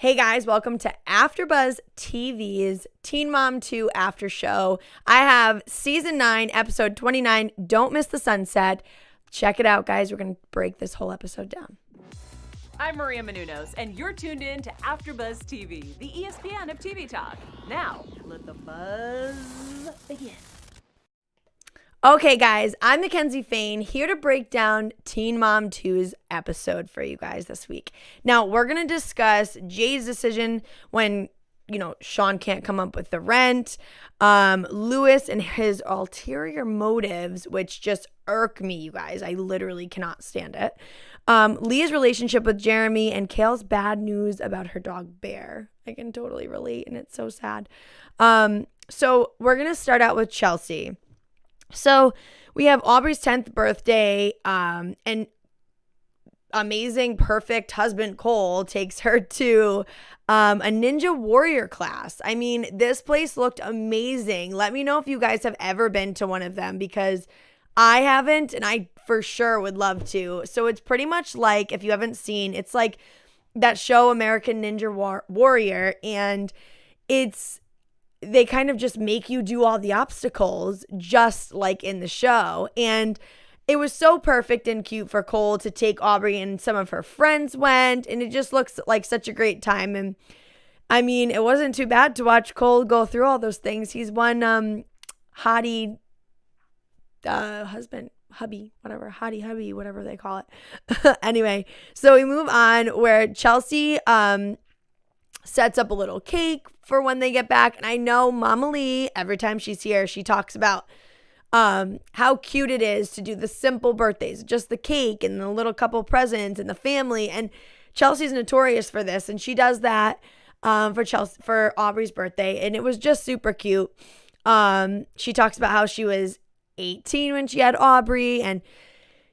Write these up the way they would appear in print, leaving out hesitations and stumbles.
Hey guys, welcome to AfterBuzz TV's Teen Mom 2 After Show. I have season 9, episode 29, Don't Miss the Sunset. Check it out, guys. We're going to break this whole episode down. I'm Maria Menounos, and you're tuned in to AfterBuzz TV, the ESPN of TV talk. Now, let the buzz begin. Okay, guys, I'm Mackenzie Fain, here to break down Teen Mom 2's episode for you guys this week. Now, we're going to discuss Jade's decision when, Shawn can't come up with the rent, Lewis and his ulterior motives, which just irk me, you guys. I literally cannot stand it. Leah's relationship with Jeremy and Kale's bad news about her dog Bear. I can totally relate, and it's so sad. So we're going to start out with Chelsea. So we have Aubree's 10th birthday, and amazing, perfect husband Cole takes her to a Ninja Warrior class. I mean, this place looked amazing. Let me know if you guys have ever been to one of them, because I haven't, and I for sure would love to. So it's pretty much like, if you haven't seen, it's like that show American Ninja Warrior, and they kind of just make you do all the obstacles just like in the show. And it was so perfect and cute for Cole to take Aubrey, and some of her friends went, and it just looks like such a great time. And I mean, it wasn't too bad to watch Cole go through all those things. He's one hottie husband, hubby, whatever, hottie hubby, whatever they call it. Anyway, so we move on where Chelsea sets up a little cake for when they get back. And I know Mama Lee, every time she's here, she talks about how cute it is to do the simple birthdays, just the cake and the little couple presents and the family. And Chelsea's notorious for this, and she does that for Aubree's birthday, and it was just super cute. She talks about how she was 18 when she had Aubrey, and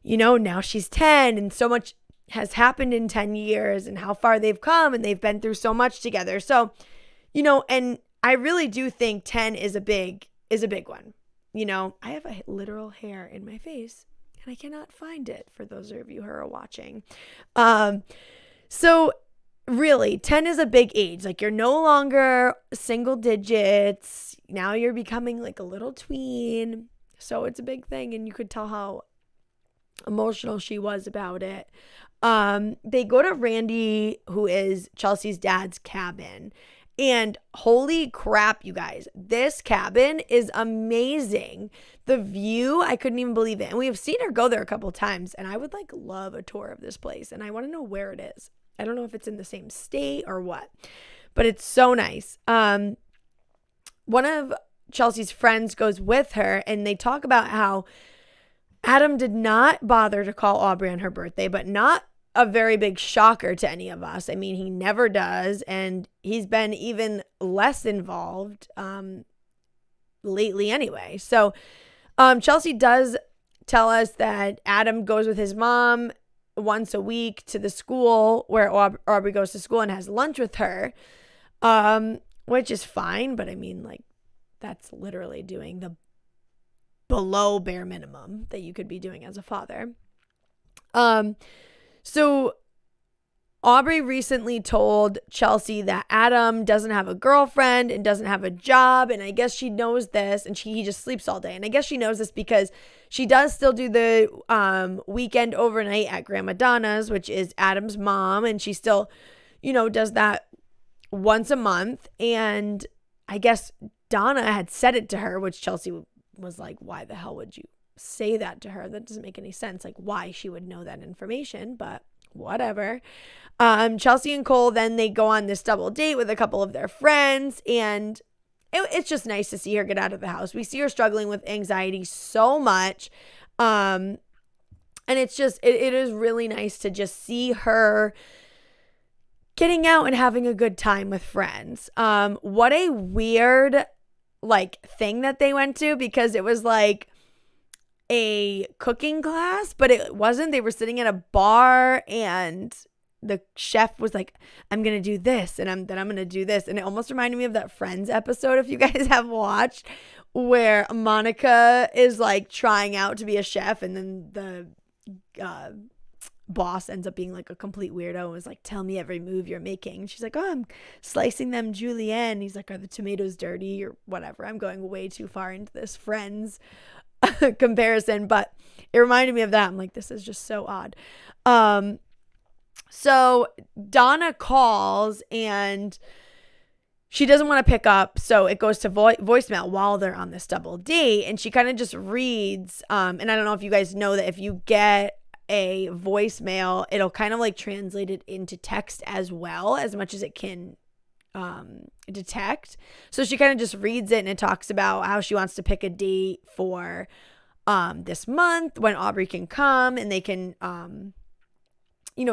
now she's 10, and so much has happened in 10 years and how far they've come, and they've been through so much together. So, and I really do think 10 is a big one. I have a literal hair in my face, and I cannot find it for those of you who are watching. So really 10 is a big age. Like, you're no longer single digits. Now you're becoming like a little tween. So it's a big thing, and you could tell how emotional she was about it. They go to Randy, who is Chelsea's dad's cabin, and holy crap, you guys, this cabin is amazing. The view, I couldn't even believe it. And we have seen her go there a couple times, and I would love a tour of this place, and I want to know where it is. I don't know if it's in the same state or what, but it's so nice. One of Chelsea's friends goes with her, and they talk about how Adam did not bother to call Aubrey on her birthday, but not a very big shocker to any of us. I mean, he never does, and he's been even less involved lately anyway. So Chelsea does tell us that Adam goes with his mom once a week to the school where Aubrey goes to school and has lunch with her, which is fine, but I mean, that's literally doing the below bare minimum that you could be doing as a father. So Aubrey recently told Chelsea that Adam doesn't have a girlfriend and doesn't have a job, and I guess she knows this, and he just sleeps all day. And I guess she knows this because she does still do the weekend overnight at Grandma Donna's, which is Adam's mom, and she still, does that once a month. And I guess Donna had said it to her, which Chelsea was like, why the hell would you say that to her? That doesn't make any sense, like why she would know that information, but whatever. Chelsea and Cole, then they go on this double date with a couple of their friends, and it's just nice to see her get out of the house. We see her struggling with anxiety so much, and it's just it is really nice to just see her getting out and having a good time with friends. What a weird thing that they went to, because it was like a cooking class, but it wasn't. They were sitting at a bar, and the chef was like, I'm gonna do this, and I'm gonna do this, and it almost reminded me of that Friends episode, if you guys have watched, where Monica is trying out to be a chef, and then the boss ends up being like a complete weirdo and was like, tell me every move you're making. And she's like, oh, I'm slicing them julienne. He's like, are the tomatoes dirty or whatever? I'm going way too far into this Friends comparison, but it reminded me of that. I'm like, this is just so odd. So Donna calls and she doesn't want to pick up, so it goes to voicemail while they're on this double date, and she kind of just reads, and I don't know if you guys know that if you get a voicemail, it'll kind of like translate it into text as well, as much as it can detect. So she kind of just reads it, and it talks about how she wants to pick a date for this month when Aubrey can come, and they can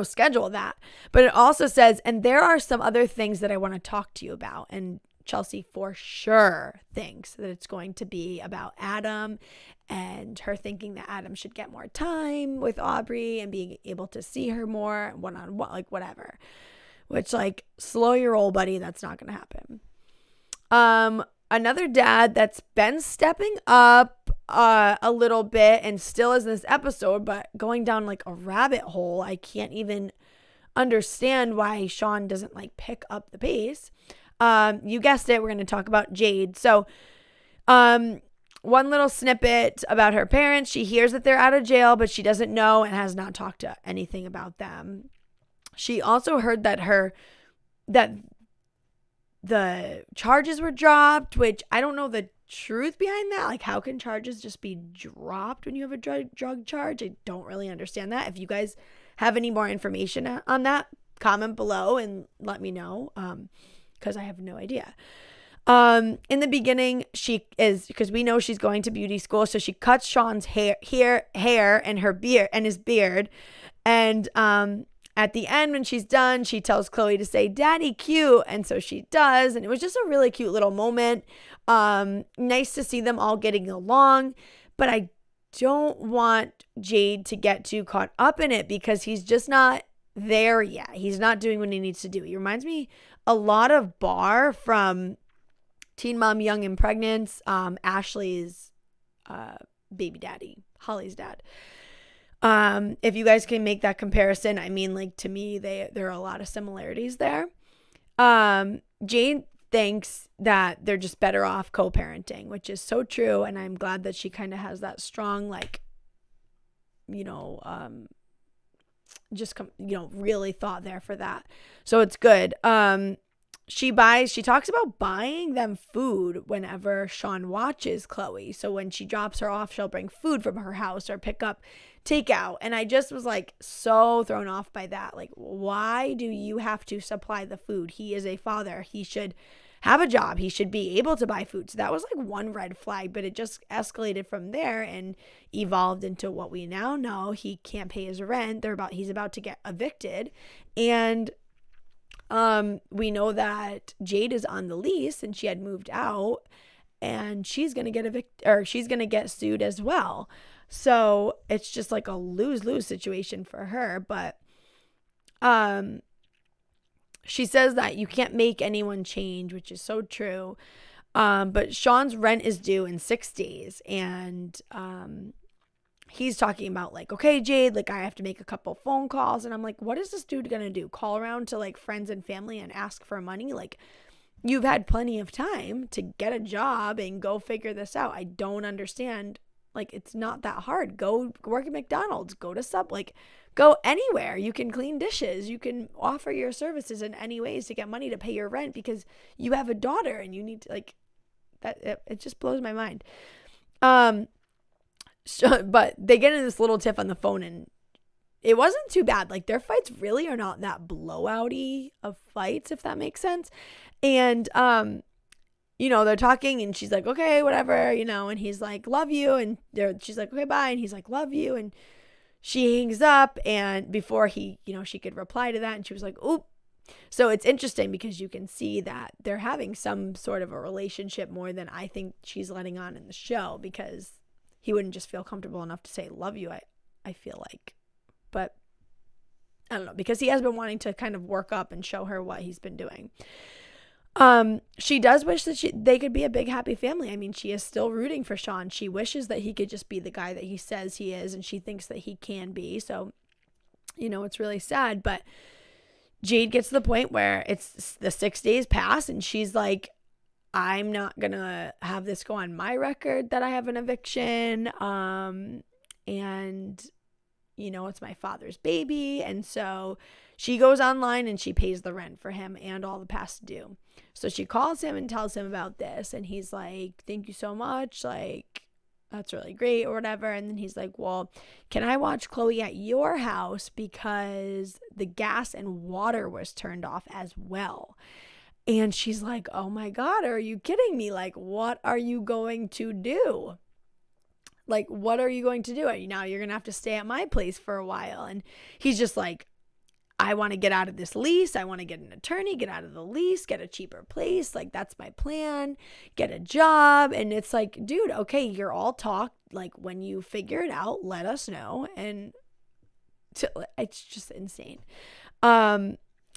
schedule that. But it also says, and there are some other things that I want to talk to you about. And Chelsea for sure thinks that it's going to be about Adam and her thinking that Adam should get more time with Aubrey and being able to see her more one-on-one, like whatever. Which, like, slow your roll, buddy. That's not going to happen. Another dad that's been stepping up a little bit and still is in this episode, but going down like a rabbit hole. I can't even understand why Shawn doesn't like pick up the pace. You guessed it. We're going to talk about Jade. So, one little snippet about her parents. She hears that they're out of jail, but she doesn't know and has not talked to anything about them. She also heard that the charges were dropped, which I don't know the truth behind that. Like, how can charges just be dropped when you have a drug charge? I don't really understand that. If you guys have any more information on that, comment below and let me know, because I have no idea. In the beginning, she is, because we know she's going to beauty school, so she cuts Shawn's hair and her beard and his beard, and at the end, when she's done, she tells Chloe to say, "Daddy, cute." And so she does. And it was just a really cute little moment. Nice to see them all getting along. But I don't want Jade to get too caught up in it because he's just not there yet. He's not doing what he needs to do. He reminds me a lot of Bar from Teen Mom, Young and Pregnant, Ashley's baby daddy, Holly's dad. If you guys can make that comparison, I mean, like, to me, there are a lot of similarities there. Jade thinks that they're just better off co-parenting, which is so true. And I'm glad that she kind of has that strong, like, really thought there for that. So it's good. She talks about buying them food whenever Shawn watches Chloe. So when she drops her off, she'll bring food from her house or pick up takeout. And I just was like so thrown off by that. Like, why do you have to supply the food? He is a father. He should have a job. He should be able to buy food. So that was like one red flag, but it just escalated from there and evolved into what we now know. He can't pay his rent. He's about to get evicted. And we know that Jade is on the lease and she had moved out and she's going to get she's going to get sued as well. So it's just like a lose-lose situation for her. But she says that you can't make anyone change, which is so true. But Shawn's rent is due in 6 days. And he's talking about like, okay, Jade, like I have to make a couple phone calls. And I'm like, what is this dude going to do? Call around to like friends and family and ask for money? Like, you've had plenty of time to get a job and go figure this out. I don't understand. Like, it's not that hard. Go work at McDonald's, go to like go anywhere. You can clean dishes. You can offer your services in any ways to get money to pay your rent because you have a daughter and you need to like that. It just blows my mind. But they get in this little tiff on the phone and it wasn't too bad. Like, their fights really are not that blowout-y of fights, if that makes sense. And, they're talking and she's like, okay, whatever, and he's like, love you. And she's like, okay, bye. And he's like, love you. And she hangs up. And before she could reply to that, and she was like, oop. So it's interesting because you can see that they're having some sort of a relationship more than I think she's letting on in the show, because he wouldn't just feel comfortable enough to say, love you, I feel like. But I don't know, because he has been wanting to kind of work up and show her what he's been doing. She does wish that they could be a big happy family. I mean, she is still rooting for Shawn. She wishes that he could just be the guy that he says he is, and she thinks that he can be. So it's really sad. But Jade gets to the point where it's the 6 days pass and she's like, I'm not going to have this go on my record that I have an eviction. And it's my father's baby. And so she goes online and she pays the rent for him and all the past due. So she calls him and tells him about this. And he's like, thank you so much. Like, that's really great or whatever. And then he's like, well, can I watch Chloe at your house because the gas and water was turned off as well? And she's like, oh my God, are you kidding me? Like, what are you going to do? Like, what are you going to do? Now you're going to have to stay at my place for a while. And he's just like, I want to get out of this lease. I want to get an attorney, get out of the lease, get a cheaper place. Like, that's my plan. Get a job. And it's like, dude, okay, you're all talk. Like, when you figure it out, let us know. And it's just insane.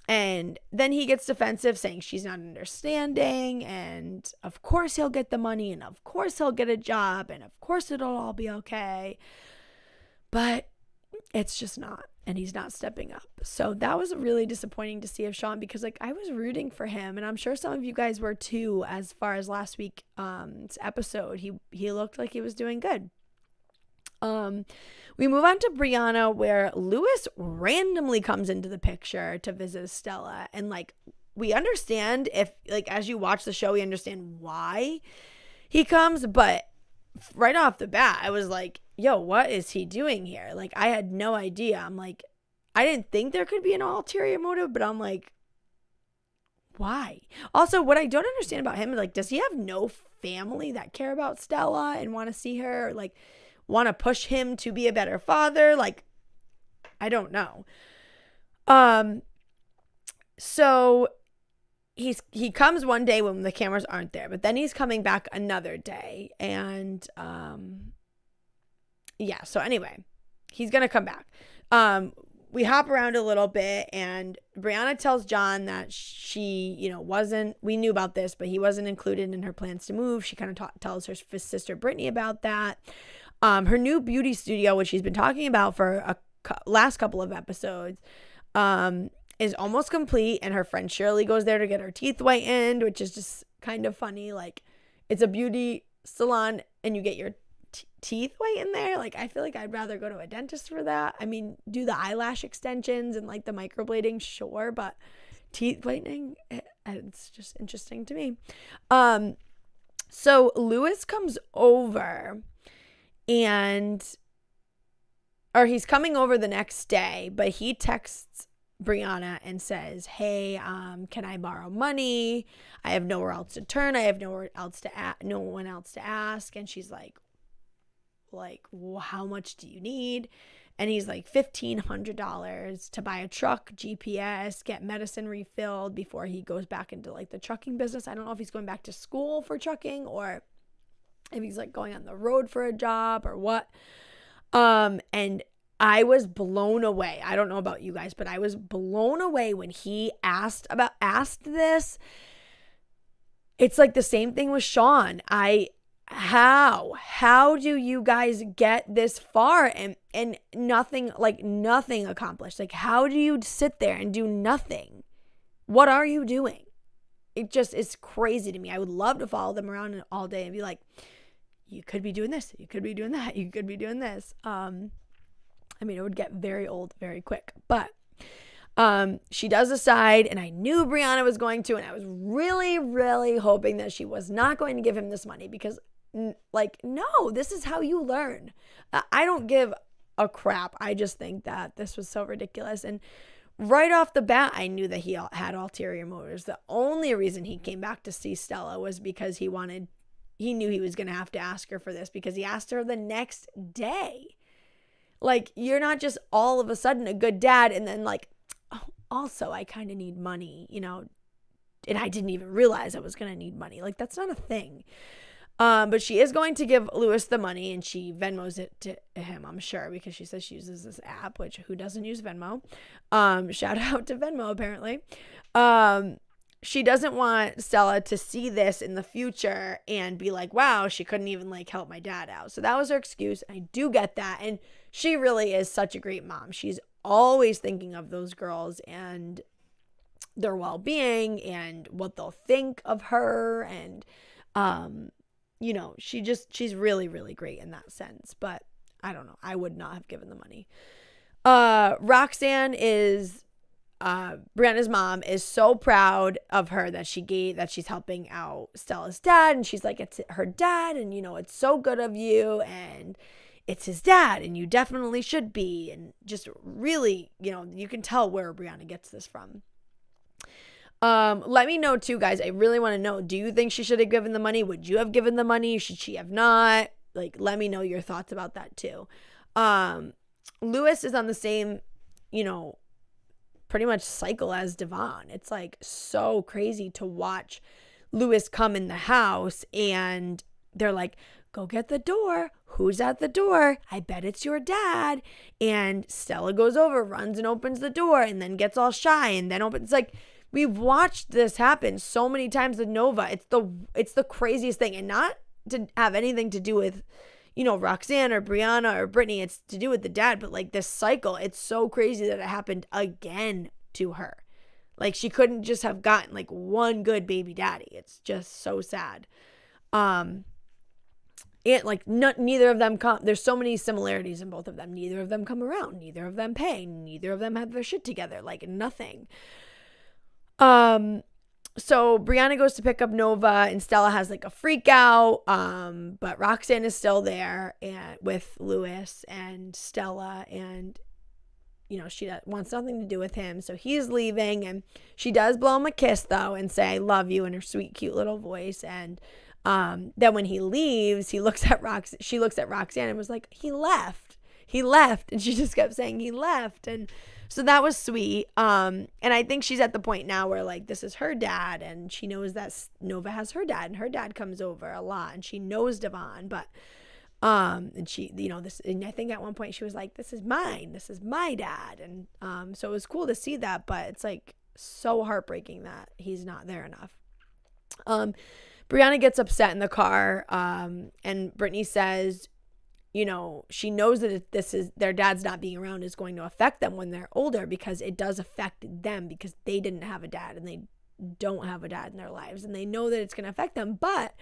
And then he gets defensive, saying she's not understanding, and of course he'll get the money, and of course he'll get a job, and of course it'll all be okay. But it's just not, and he's not stepping up. So that was really disappointing to see of Shawn, because like I was rooting for him, and I'm sure some of you guys were too. As far as last week's episode, he looked like he was doing good. We move on to Brianna, where Louis randomly comes into the picture to visit Stella. And like, we understand if like, as you watch the show, we understand why he comes, but right off the bat, I was like, yo, what is he doing here? Like, I had no idea. I'm like, I didn't think there could be an ulterior motive, but I'm like, why? Also, what I don't understand about him is like, does he have no family that care about Stella and want to see her? Or, like, want to push him to be a better father? Like, I don't know. So he comes one day when the cameras aren't there, but then he's coming back another day. And yeah, so anyway, he's gonna come back. We hop around a little bit, and Brianna tells John that she, we knew about this, but he wasn't included in her plans to move. She kind of tells her sister Brittany about that. Her new beauty studio, which she's been talking about for last couple of episodes, is almost complete, and her friend Shirley goes there to get her teeth whitened, which is just kind of funny. Like, it's a beauty salon and you get your teeth whitened there. Like, I feel like I'd rather go to a dentist for that. I mean, do the eyelash extensions and like the microblading, sure, but teeth whitening, it's just interesting to me. So Louis comes over, or he's coming over the next day, but he texts Brianna and says, hey, can I borrow money? I have nowhere else to turn. I have no one else to ask. And she's like, well, how much do you need? And he's like, $1,500 to buy a truck, GPS, get medicine refilled before he goes back into like the trucking business. I don't know if he's going back to school for trucking or if he's like going on the road for a job or what. And I was blown away. I don't know about you guys, but I was blown away when he asked this. It's like the same thing with Shawn. How do you guys get this far and nothing accomplished? Like, how do you sit there and do nothing? What are you doing? It just is crazy to me. I would love to follow them around all day and be like, you could be doing this, you could be doing that, you could be doing this. I mean, it would get very old very quick, but she does decide, and I knew Brianna was going to, and I was really, really hoping that she was not going to give him this money because, like, no, this is how you learn. I don't give a crap. I just think that this was so ridiculous. And right off the bat, I knew that he had ulterior motives. The only reason he came back to see Stella was because he knew he was going to have to ask her for this, because he asked her the next day. Like, you're not just all of a sudden a good dad and then like, oh, also I kind of need money, and I didn't even realize I was going to need money. Like, that's not a thing. But she is going to give Louis the money, and she Venmos it to him, I'm sure, because she says she uses this app, which who doesn't use Venmo? Shout out to Venmo, apparently. She doesn't want Stella to see this in the future and be like, wow, she couldn't even like help my dad out. So that was her excuse. I do get that. And she really is such a great mom. She's always thinking of those girls and their well-being and what they'll think of her. And, you know, she's really, really great in that sense. But I don't know. I would not have given the money. Roxanne is, Brianna's mom is so proud of her that she's helping out Stella's dad. And she's like, it's her dad. And, you know, it's so good of you. And it's his dad. And you definitely should be. And just really, you know, you can tell where Brianna gets this from. Let me know too, guys. I really want to know, do you think she should have given the money? Would you have given the money? Should she have not? Like, let me know your thoughts about that too. Lewis is on the same, you know, pretty much cycle as Devon. It's like so crazy to watch Lewis come in the house and they're like, go get the door. Who's at the door? I bet it's your dad. And Stella goes over, runs and opens the door and then gets all shy and then opens. Like, we've watched this happen so many times with Nova. It's the craziest thing. And not to have anything to do with, you know, Roxanne or Brianna or Brittany. It's to do with the dad. But like this cycle, it's so crazy that it happened again to her. Like, she couldn't just have gotten like one good baby daddy. It's just so sad. And like neither of them come. There's so many similarities in both of them. Neither of them come around. Neither of them pay. Neither of them have their shit together. Like nothing. So Brianna goes to pick up Nova and Stella has like a freak out. But Roxanne is still there and with Lewis and Stella, and you know, she wants nothing to do with him. So he's leaving and she does blow him a kiss though and say, I love you in her sweet, cute little voice. And, then when he leaves, she looks at Roxanne and was like, he left. And she just kept saying he left. And so that was sweet. And I think she's at the point now where like, this is her dad and she knows that Nova has her dad and her dad comes over a lot and she knows Devon, but, and she, you know, this, and I think at one point she was like, this is mine. This is my dad. And, so it was cool to see that, but it's like so heartbreaking that he's not there enough. Brianna gets upset in the car. And Brittany says, you know, she knows that their dad's not being around is going to affect them when they're older because it does affect them because they didn't have a dad and they don't have a dad in their lives. And they know that it's going to affect them, but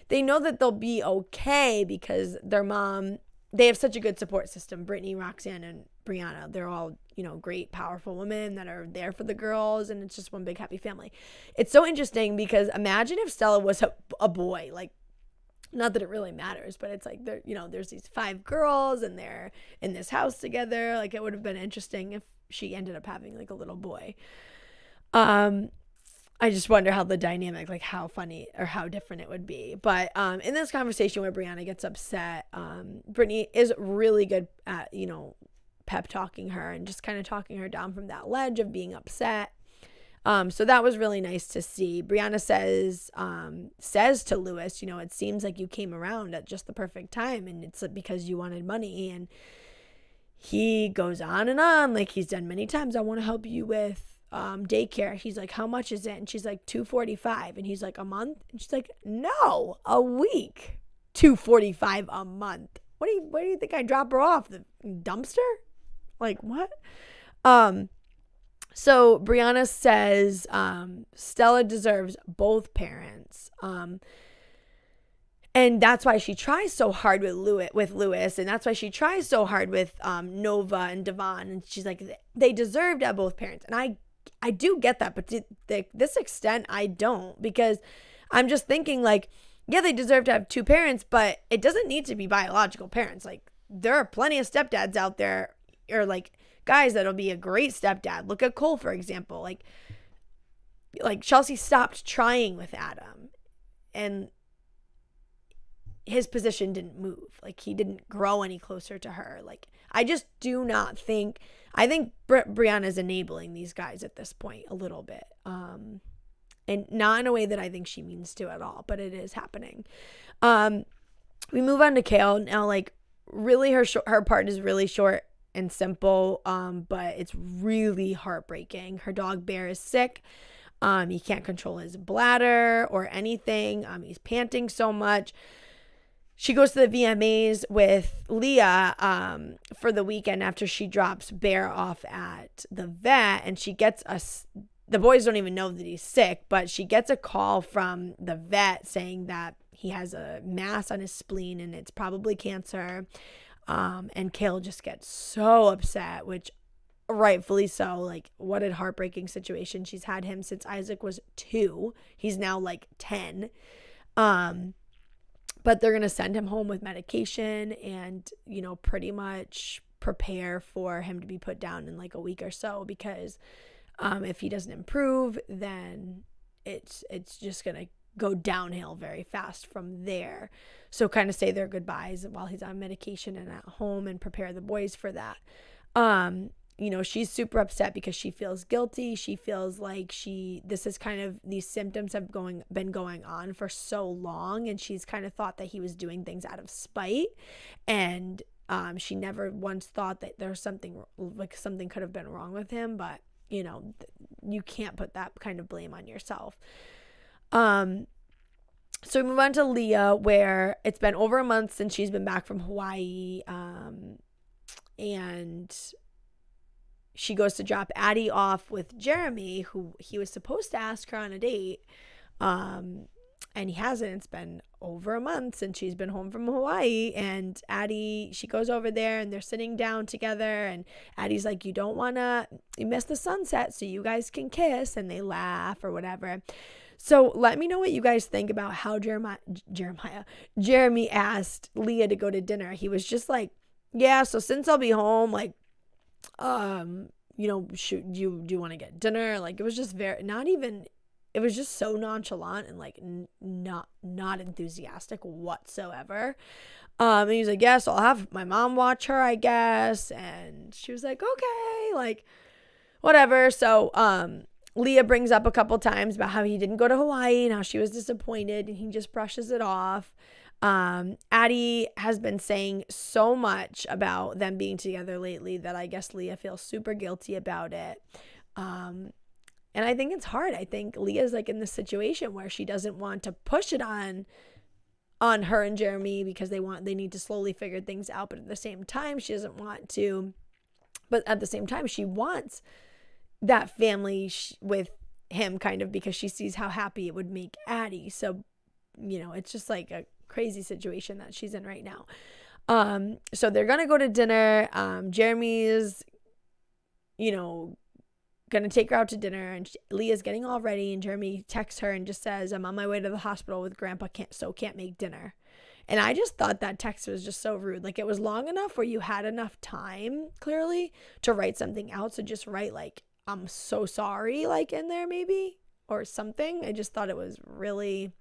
they know that they'll be okay because their mom, they have such a good support system. Brittany, Roxanne, and Brianna, they're all, you know, great, powerful women that are there for the girls. And it's just one big happy family. It's so interesting because imagine if Stella was a boy, like, not that it really matters, but it's like, there, you know, there's these 5 girls and they're in this house together. Like, it would have been interesting if she ended up having like a little boy. I just wonder how the dynamic, like how funny or how different it would be. But in this conversation where Brianna gets upset, Brittany is really good at, you know, pep talking her and just kind of talking her down from that ledge of being upset. So that was really nice to see. Brianna says to Lewis, you know, it seems like you came around at just the perfect time and it's because you wanted money. And he goes on and on like he's done many times. I want to help you with daycare. He's like, how much is it? And she's like, $245. And he's like, a month? And she's like, no, a week. $245 a month. Where do you think I drop her off? The dumpster? Like, what? So Brianna says Stella deserves both parents. And that's why she tries so hard with Lewis, and that's why she tries so hard with Nova and Devon. And she's like, they deserve to have both parents. And I do get that, but to this extent, I don't, because I'm just thinking like, yeah, they deserve to have 2 parents, but it doesn't need to be biological parents. Like, there are plenty of stepdads out there, or like guys that'll be a great stepdad. Look at Cole, for example. Like Chelsea stopped trying with Adam, and his position didn't move. Like, he didn't grow any closer to her. Like, I just do not think, I think Brianna's enabling these guys at this point a little bit. And not in a way that I think she means to at all, but it is happening. We move on to Kale. Now, like, really her part is really short and simple, but it's really heartbreaking. Her dog Bear is sick. He can't control his bladder or anything. He's panting so much. she goes to the VMAs with Leah for the weekend after she drops Bear off at the vet, and she gets the boys don't even know that he's sick, but she gets a call from the vet saying that he has a mass on his spleen and it's probably cancer. And Kale just gets so upset, which rightfully so. Like, what a heartbreaking situation. She's had him since Isaac was 2. He's now like 10. But they're going to send him home with medication and, you know, pretty much prepare for him to be put down in like a week or so, because if he doesn't improve, then it's just going to go downhill very fast from there. So kind of say their goodbyes while he's on medication and at home and prepare the boys for that. You know, she's super upset because she feels guilty. She feels like these symptoms have been going on for so long, and she's kind of thought that he was doing things out of spite, and she never once thought that there's something could have been wrong with him, but you know, you can't put that kind of blame on yourself. So we move on to Leah, where it's been over a month since she's been back from Hawaii, and she goes to drop Addie off with Jeremy, who he was supposed to ask her on a date, and he hasn't. It's been over a month since she's been home from Hawaii, and Addie, she goes over there and they're sitting down together, and Addie's like, you miss the sunset so you guys can kiss, and they laugh or whatever. So let me know what you guys think about how Jeremy asked Leah to go to dinner. He was just like, yeah, so since I'll be home, like, you know, do you want to get dinner? Like, it was just it was just so nonchalant and like not enthusiastic whatsoever. And he was like, yeah, so I'll have my mom watch her, I guess. And she was like, okay, like, whatever. So, Leah brings up a couple times about how he didn't go to Hawaii and how she was disappointed, and he just brushes it off. Addie has been saying so much about them being together lately that I guess Leah feels super guilty about it. And I think it's hard. I think Leah's like in this situation where she doesn't want to push it on her and Jeremy because they need to slowly figure things out, but at the same time she doesn't want to. But at the same time she wants that family with him, kind of, because she sees how happy it would make Addie. So, you know, it's just like a crazy situation that she's in right now. So they're gonna go to dinner. Jeremy's, you know, gonna take her out to dinner, and Leah's getting all ready, and Jeremy texts her and just says, I'm on my way to the hospital with Grandpa, can't make dinner. And I just thought that text was just so rude. Like, it was long enough where you had enough time, clearly, to write something out. So just write like, I'm so sorry, like, in there maybe, or something. I just thought it was really,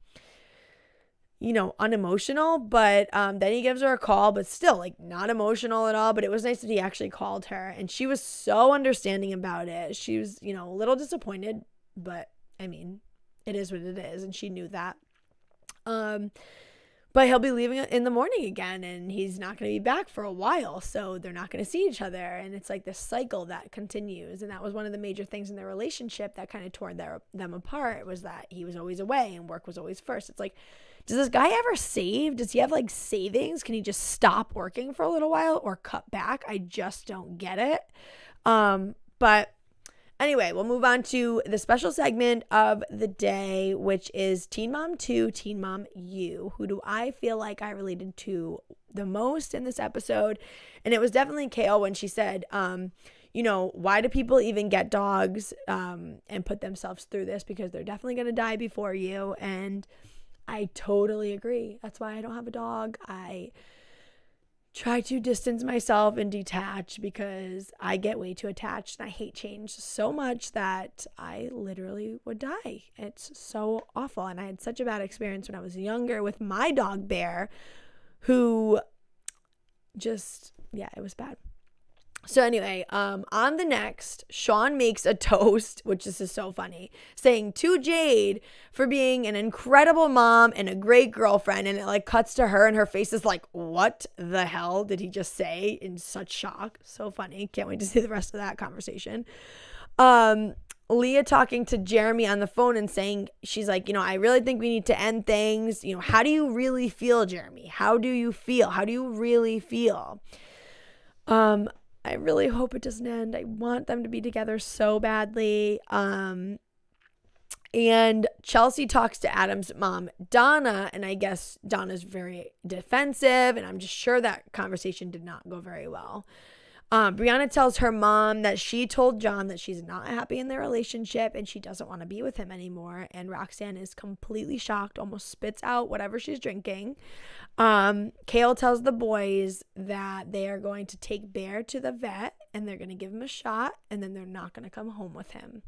you know, unemotional. But then he gives her a call, but still, like, not emotional at all. But it was nice that he actually called her, and she was so understanding about it. She was, you know, a little disappointed, but I mean, it is what it is, and she knew that. But he'll be leaving in the morning again, and he's not going to be back for a while, so they're not going to see each other. And it's like this cycle that continues. And that was one of the major things in their relationship that kind of tore them apart, was that he was always away and work was always first. It's like, does this guy ever save? Does he have like savings? Can he just stop working for a little while or cut back? I just don't get it. But anyway, we'll move on to the special segment of the day, which is Teen Mom 2, Teen Mom U. Who do I feel like I related to the most in this episode? And it was definitely Kale when she said, you know, why do people even get dogs and put themselves through this? Because they're definitely going to die before you. And I totally agree. That's why I don't have a dog. I try to distance myself and detach because I get way too attached, and I hate change so much that I literally would die. It's so awful. And I had such a bad experience when I was younger with my dog Bear, who just, yeah, it was bad. So anyway, on the next, Shawn makes a toast, which this is so funny, saying to Jade for being an incredible mom and a great girlfriend. And it like cuts to her, and her face is like, what the hell did he just say, in such shock? So funny. Can't wait to see the rest of that conversation. Leah talking to Jeremy on the phone and saying, she's like, I really think we need to end things. How do you really feel, Jeremy? How do you feel? How do you really feel? I really hope it doesn't end. I want them to be together so badly. And Chelsea talks to Adam's mom, Donna, and I guess Donna's very defensive, and I'm just sure that conversation did not go very well. Brianna tells her mom that she told John that she's not happy in their relationship and she doesn't want to be with him anymore. And Roxanne is completely shocked, almost spits out whatever she's drinking. Kale tells the boys that they are going to take Bear to the vet and they're going to give him a shot and then they're not going to come home with him.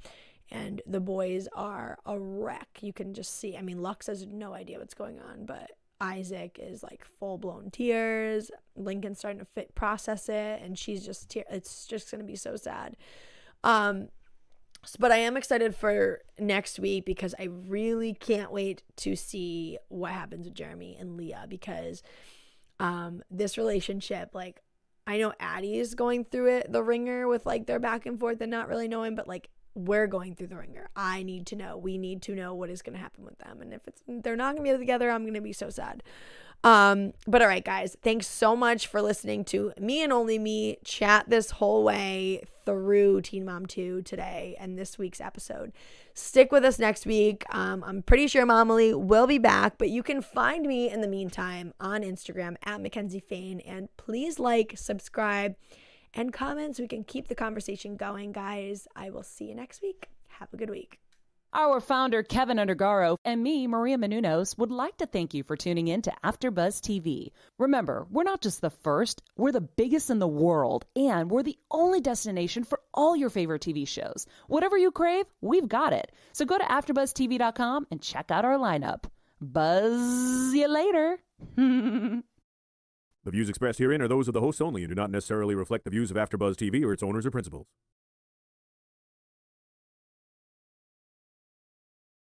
And the boys are a wreck. You can just see. I mean, Lux has no idea what's going on, but Isaac is like full-blown tears. Lincoln's starting to process it, and she's just it's just going to be so sad. But I am excited for next week because I really can't wait to see what happens with Jeremy and Leah because this relationship, like, I know Addie is going through the ringer with like their back and forth and not really knowing, but like we're going through the ringer. I need to know. We need to know what is going to happen with them. And if they're not going to be together, I'm going to be so sad. But all right, guys, thanks so much for listening to me and only me chat this whole way through Teen Mom 2 today and this week's episode. Stick with us next week. I'm pretty sure Momily will be back, but you can find me in the meantime on Instagram at Mackenzie Fain, and please like, subscribe, and comment so we can keep the conversation going, guys. I will see you next week. Have a good week. Our founder, Keven Undergaro, and me, Maria Menounos, would like to thank you for tuning in to AfterBuzz TV. Remember, we're not just the first, we're the biggest in the world, and we're the only destination for all your favorite TV shows. Whatever you crave, we've got it. So go to AfterBuzzTV.com and check out our lineup. Buzz you later. The views expressed herein are those of the hosts only and do not necessarily reflect the views of AfterBuzz TV or its owners or principals.